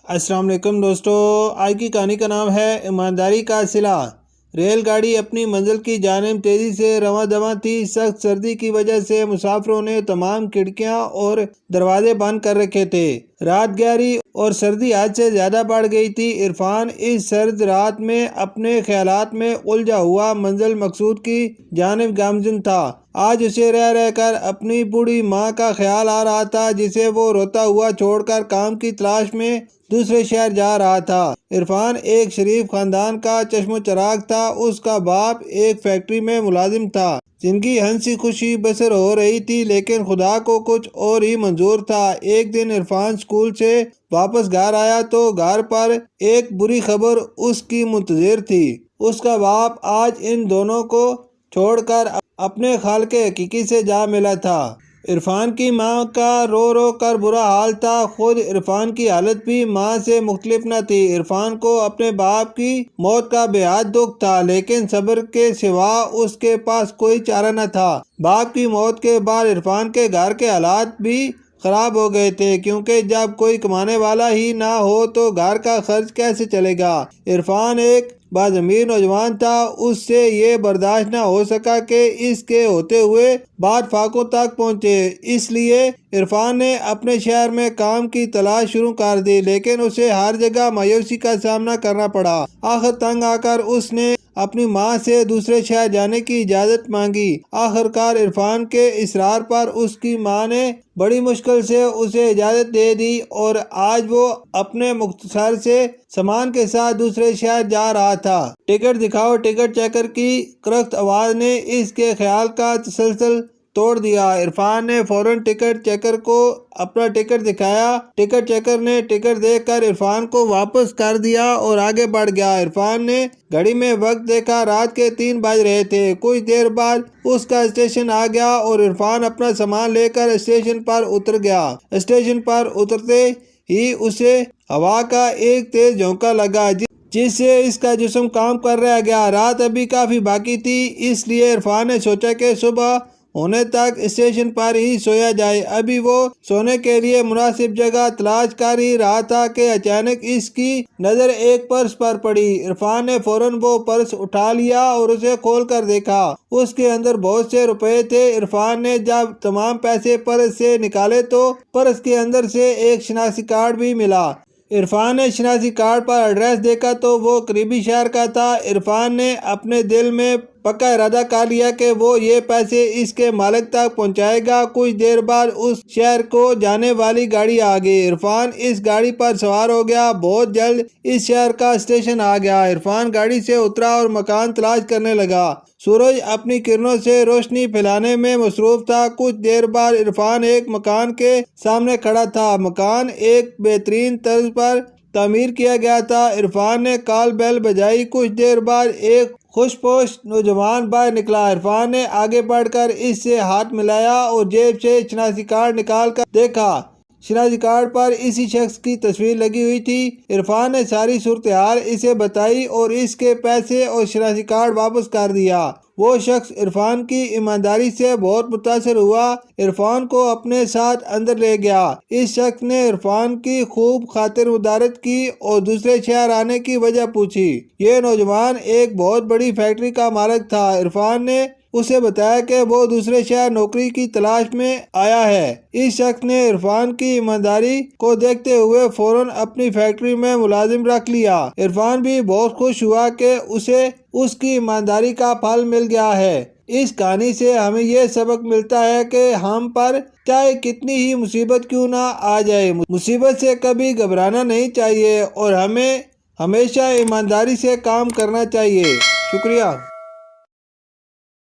السلام علیکم دوستو، آج کی کہانی کا نام ہے ایمانداری کا صلہ۔ ریل گاڑی اپنی منزل کی جانب تیزی سے رواں دواں تھی۔ سخت سردی کی وجہ سے مسافروں نے تمام کھڑکیاں اور دروازے بند کر رکھے تھے۔ رات گہری اور سردی حد سے زیادہ بڑھ گئی تھی۔ عرفان اس سرد رات میں اپنے خیالات میں الجھا ہوا منزل مقصود کی جانب گامزن تھا۔ آج اسے رہ رہ کر اپنی بوڑھی ماں کا خیال آ رہا تھا، جسے وہ روتا ہوا چھوڑ کر کام کی تلاش میں دوسرے شہر جا رہا تھا۔ عرفان ایک شریف خاندان کا چشم و چراغ تھا۔ اس کا باپ ایک فیکٹری میں ملازم تھا۔ زندگی ہنسی خوشی بسر ہو رہی تھی، لیکن خدا کو کچھ اور ہی منظور تھا۔ ایک دن عرفان اسکول سے واپس گھر آیا تو گھر پر ایک بری خبر اس کی منتظر تھی۔ اس کا باپ آج ان دونوں کو چھوڑ کر اپنے خالق حقیقی سے جا ملا تھا۔ عرفان کی ماں کا رو رو کر برا حال تھا۔ خود عرفان کی حالت بھی ماں سے مختلف نہ تھی۔ عرفان کو اپنے باپ کی موت کا بے حد دکھ تھا، لیکن صبر کے سوا اس کے پاس کوئی چارہ نہ تھا۔ باپ کی موت کے بعد عرفان کے گھر کے حالات بھی خراب ہو گئے تھے، کیونکہ جب کوئی کمانے والا ہی نہ ہو تو گھر کا خرچ کیسے چلے گا۔ عرفان ایک باضمیر نوجوان تھا۔ اس سے یہ برداشت نہ ہو سکا کہ اس کے ہوتے ہوئے بات فاقوں تک پہنچے۔ اس لیے عرفان نے اپنے شہر میں کام کی تلاش شروع کر دی، لیکن اسے ہر جگہ مایوسی کا سامنا کرنا پڑا۔ آخر تنگ آ کر اس نے اپنی ماں سے دوسرے شہر جانے کی اجازت مانگی۔ آخر کار عرفان کے اصرار پر اس کی ماں نے بڑی مشکل سے اسے اجازت دے دی اور آج وہ اپنے مختصر سے سامان کے ساتھ دوسرے شہر جا رہا تھا۔ ٹکٹ دکھاؤ، ٹکٹ چیکر کی کرخت آواز نے اس کے خیال کا تسلسل توڑ دیا۔ عرفان نے فوراً ٹکٹ چیکر کو اپنا ٹکٹ دکھایا۔ ٹکٹ چیکر نے ٹکٹ دیکھ کر عرفان کو واپس کر دیا اور آگے بڑھ گیا۔ عرفان نے گھڑی میں وقت دیکھا، رات کے 3 بج رہے تھے۔ کچھ دیر بعد اس کا اسٹیشن آ گیا اور عرفان اپنا سامان لے کر اسٹیشن پر اتر گیا۔ اسٹیشن پر اترتے ہی اسے ہوا کا ایک تیز جھونکا لگا، جس سے اس کا جسم کام کر رہ گیا۔ رات ابھی کافی باقی تھی، اس لیے عرفان نے سوچا کہ صبح ہونے تک اسٹیشن پر ہی سویا جائے۔ ابھی وہ سونے کے لیے مناسب جگہ تلاش کر ہی رہا تھا کہ اچانک اس کی نظر ایک پرس پر پڑی۔ عرفان نے فوراً وہ پرس اٹھا لیا اور اسے کھول کر دیکھا۔ اس کے اندر بہت سے روپے تھے۔ عرفان نے جب تمام پیسے پرس سے نکالے تو پرس کے اندر سے ایک شناختی کارڈ بھی ملا۔ عرفان نے شناختی کارڈ پر ایڈریس دیکھا تو وہ قریبی شہر کا تھا۔ عرفان نے اپنے دل میں پکا ارادہ کر لیا کہ وہ یہ پیسے اس کے مالک تک پہنچائے گا۔ کچھ دیر بعد اس شہر کو جانے والی گاڑی آ گئی۔ عرفان اس گاڑی پر سوار ہو گیا۔ بہت جلد اس شہر کا اسٹیشن آ گیا۔ عرفان گاڑی سے اترا اور مکان تلاش کرنے لگا۔ سورج اپنی کرنوں سے روشنی پھیلانے میں مصروف تھا۔ کچھ دیر بعد عرفان ایک مکان کے سامنے کھڑا تھا۔ مکان ایک بہترین طرز پر تعمیر کیا گیا تھا۔ عرفان نے کال بیل بجائی۔ کچھ دیر بعد ایک خوش پوش نوجوان باہر نکلا۔ عرفان نے آگے بڑھ کر اس سے ہاتھ ملایا اور جیب سے شناختی کارڈ نکال کر دیکھا۔ شناختی کارڈ پر اسی شخص کی تصویر لگی ہوئی تھی۔ عرفان نے ساری صورتحال اسے بتائی اور اس کے پیسے اور شناختی کارڈ واپس کر دیا۔ وہ شخص عرفان کی ایمانداری سے بہت متاثر ہوا۔ عرفان کو اپنے ساتھ اندر لے گیا۔ اس شخص نے عرفان کی خوب خاطر مدارت کی اور دوسرے شہر آنے کی وجہ پوچھی۔ یہ نوجوان ایک بہت بڑی فیکٹری کا مالک تھا۔ عرفان نے اسے بتایا کہ وہ دوسرے شہر نوکری کی تلاش میں آیا ہے۔ اس شخص نے عرفان کی ایمانداری کو دیکھتے ہوئے فوراً اپنی فیکٹری میں ملازم رکھ لیا۔ عرفان بھی بہت خوش ہوا کہ اسے اس کی ایمانداری کا پھل مل گیا ہے۔ اس کہانی سے ہمیں یہ سبق ملتا ہے کہ ہم پر چاہے کتنی ہی مصیبت کیوں نہ آ جائے، مصیبت سے کبھی گھبرانا نہیں چاہیے اور ہمیں ہمیشہ ایمانداری سے کام کرنا چاہیے۔ شکریہ۔